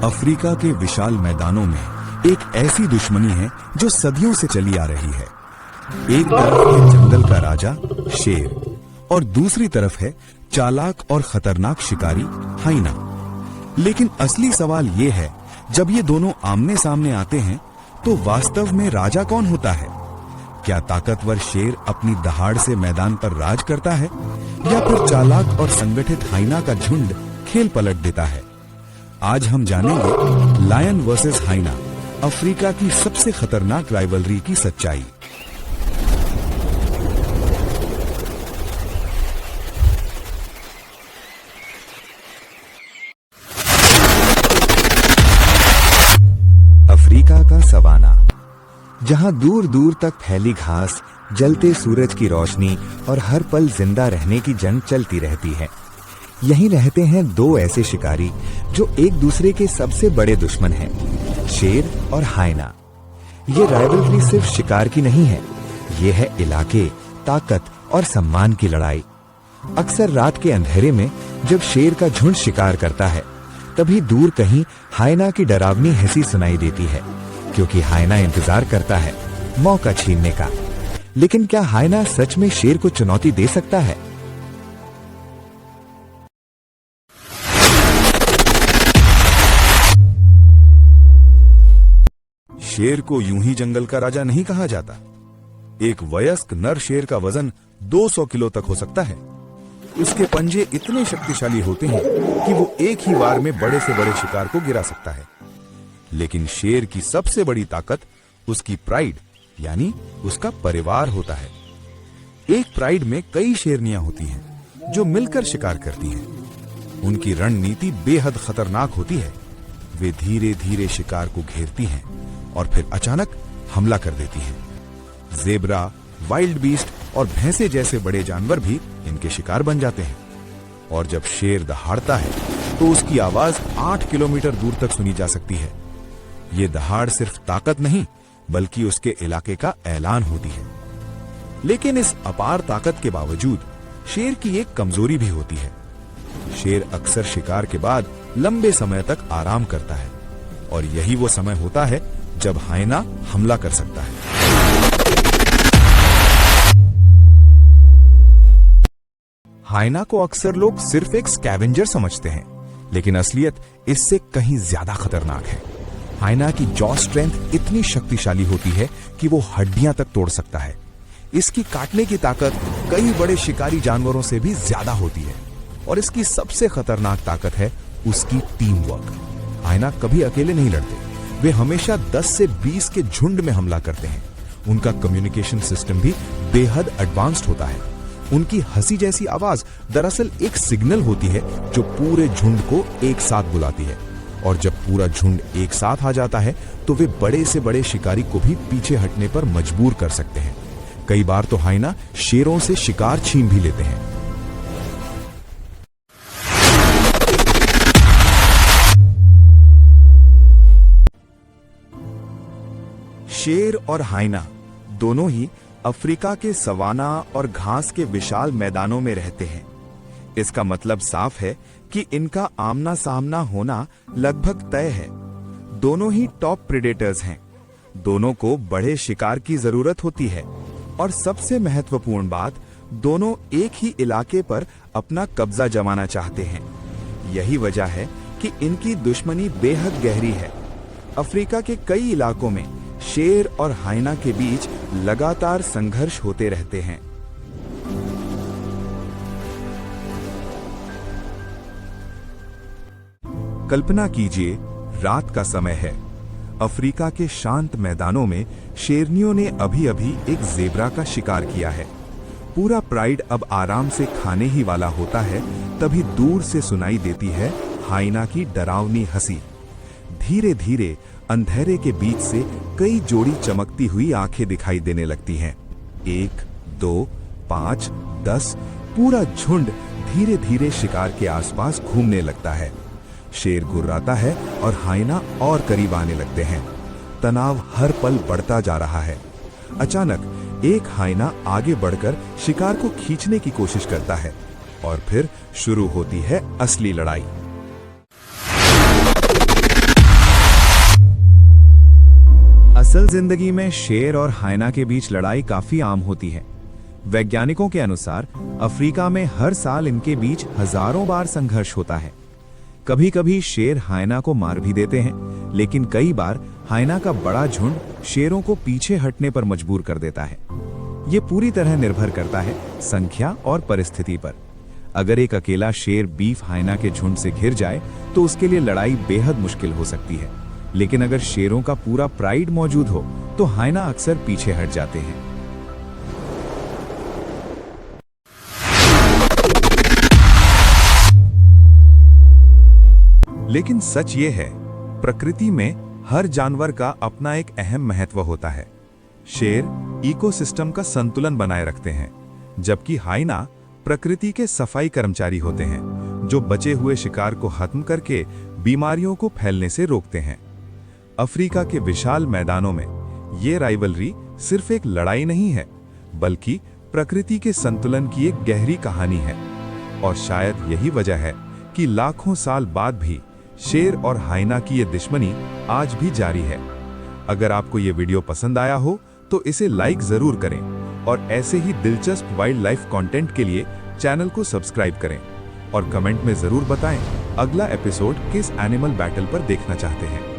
Africa के विशाल मैदानों में एक ऐसी दुश्मनी है जो सदियों से चली आ रही है। एक तरफ है जंगल का राजा शेर और दूसरी तरफ है चालाक और खतरनाक शिकारी हाइना। लेकिन असली सवाल ये है, जब ये दोनों आमने सामने आते हैं तो वास्तव में राजा कौन होता है? क्या ताकतवर शेर अपनी दहाड़ से मैदान पर राज करता है या फिर चालाक और संगठित हाइना का झुंड खेल पलट देता है? आज हम जानेंगे लायन वर्सेस हाइना, अफ्रीका की सबसे खतरनाक राइवलरी की सच्चाई। अफ्रीका का सवाना, जहां दूर दूर तक फैली घास, जलते सूरज की रोशनी और हर पल जिंदा रहने की जंग चलती रहती है। यहीं रहते हैं दो ऐसे शिकारी जो एक दूसरे के सबसे बड़े दुश्मन हैं, शेर और हाइना। ये राइवलरी सिर्फ शिकार की नहीं है, ये है इलाके, ताकत और सम्मान की लड़ाई। अक्सर रात के अंधेरे में जब शेर का झुंड शिकार करता है, तभी दूर कहीं हाइना की डरावनी हंसी सुनाई देती है, क्योंकि हाइना इंतजार करता है मौका छीनने का। लेकिन क्या हाइना सच में शेर को चुनौती दे सकता है? शेर को यूं ही जंगल का राजा नहीं कहा जाता। एक वयस्क नर शेर का वजन 200 किलो तक हो सकता है। उसके पंजे इतने शक्तिशाली होते हैं कि वो एक ही वार में बड़े से बड़े शिकार को गिरा सकता है। लेकिन शेर की सबसे बड़ी ताकत उसकी प्राइड, यानी उसका परिवार होता है। एक प्राइड में कई शेरनियां होती हैं जो मिलकर शिकार करती हैं। उनकी रणनीति बेहद खतरनाक होती है। वे धीरे धीरे शिकार को घेरती हैं और फिर अचानक हमला कर देती हैं। ज़ेब्रा, वाइल्ड बीस्ट और भैंसे जैसे बड़े जानवर भी इनके शिकार बन जाते हैं। और जब शेर दहाड़ता है तो उसकी आवाज 8 किलोमीटर दूर तक सुनी जा सकती है। ये दहाड़ सिर्फ ताकत नहीं, बल्कि उसके इलाके का ऐलान होती है। लेकिन इस अपार ताकत के बावजूद शेर की एक कमजोरी भी होती है। शेर अक्सर शिकार के बाद लंबे समय तक आराम करता है, और यही वो समय होता है जब हाइना हमला कर सकता है। हाइना को अक्सर लोग सिर्फ एक स्कैवेंजर समझते हैं, लेकिन असलियत इससे कहीं ज्यादा खतरनाक है। हाइना की जॉ स्ट्रेंथ इतनी शक्तिशाली होती है कि वो हड्डियां तक तोड़ सकता है। इसकी काटने की ताकत कई बड़े शिकारी जानवरों से भी ज्यादा होती है। और इसकी सबसे खतरनाक ताकत है उसकी टीम वर्क। हाइना कभी अकेले नहीं लड़ते, वे हमेशा 10 से 20 के झुंड में हमला करते हैं। उनका कम्युनिकेशन सिस्टम भी बेहद एडवांस्ड होता है। उनकी हंसी जैसी आवाज दरअसल एक सिग्नल होती है जो पूरे झुंड को एक साथ बुलाती है। और जब पूरा झुंड एक साथ आ जाता है तो वे बड़े से बड़े शिकारी को भी पीछे हटने पर मजबूर कर सकते हैं। कई बार तो हाइना शेरों से शिकार छीन भी लेते हैं। शेर और हाइना दोनों ही अफ्रीका के सवाना और घास के विशाल मैदानों में रहते हैं। इसका मतलब साफ है कि इनका आमना सामना होना लगभग तय है। दोनों ही टॉप प्रेडेटर्स हैं। दोनों को बड़े शिकार की जरूरत होती है, और सबसे महत्वपूर्ण बात, दोनों एक ही इलाके पर अपना कब्जा जमाना चाहते हैं। यही वजह है कि इनकी दुश्मनी बेहद गहरी है। अफ्रीका के कई इलाकों में शेर और हाइना के बीच लगातार संघर्ष होते रहते हैं। कल्पना कीजिए, रात का समय है। अफ्रीका के शांत मैदानों में शेरनियों ने अभी अभी एक ज़ेब्रा का शिकार किया है। पूरा प्राइड अब आराम से खाने ही वाला होता है, तभी दूर से सुनाई देती है हाइना की डरावनी हंसी। धीरे धीरे अंधेरे के बीच से कई जोड़ी चमकती हुई आंखें दिखाई देने लगती हैं। 1, 2, 5, 10, पूरा झुंड धीरे धीरे शिकार के आसपास घूमने लगता है। शेर गुर्राता है और हाइना और करीब आने लगते हैं। तनाव हर पल बढ़ता जा रहा है। अचानक एक हाइना आगे बढ़कर शिकार को खींचने की कोशिश करता है, और फिर शुरू होती है असली लड़ाई। असल जिंदगी में शेर और हाइना के बीच लड़ाई काफी आम होती है। वैज्ञानिकों के अनुसार अफ्रीका में हर साल इनके बीच हजारों बार संघर्ष होता है। कभी कभी शेर हाइना को मार भी देते हैं, लेकिन कई बार हाइना का बड़ा झुंड शेरों को पीछे हटने पर मजबूर कर देता है। ये पूरी तरह निर्भर करता है संख्या और परिस्थिति पर। अगर एक अकेला शेर बीफ हाइना के झुंड से घिर जाए तो उसके लिए लड़ाई बेहद मुश्किल हो सकती है, लेकिन अगर शेरों का पूरा प्राइड मौजूद हो तो हाइना अक्सर पीछे हट जाते हैं। लेकिन सच ये है, प्रकृति में हर जानवर का अपना एक अहम महत्व होता है। शेर इकोसिस्टम का संतुलन बनाए रखते हैं, जबकि हाइना प्रकृति के सफाई कर्मचारी होते हैं जो बचे हुए शिकार को खत्म करके बीमारियों को फैलने से रोकते हैं। अफ्रीका के विशाल मैदानों में ये राइवलरी सिर्फ एक लड़ाई नहीं है, बल्कि प्रकृति के संतुलन की एक गहरी कहानी है। और शायद यही वजह है कि लाखों साल बाद भी शेर और हाइना की ये दुश्मनी आज भी जारी है। अगर आपको ये वीडियो पसंद आया हो तो इसे लाइक जरूर करें और ऐसे ही दिलचस्प वाइल्ड लाइफ कंटेंट के लिए चैनल को सब्सक्राइब करें और कमेंट में जरूर बताएं अगला एपिसोड किस एनिमल बैटल पर देखना चाहते हैं।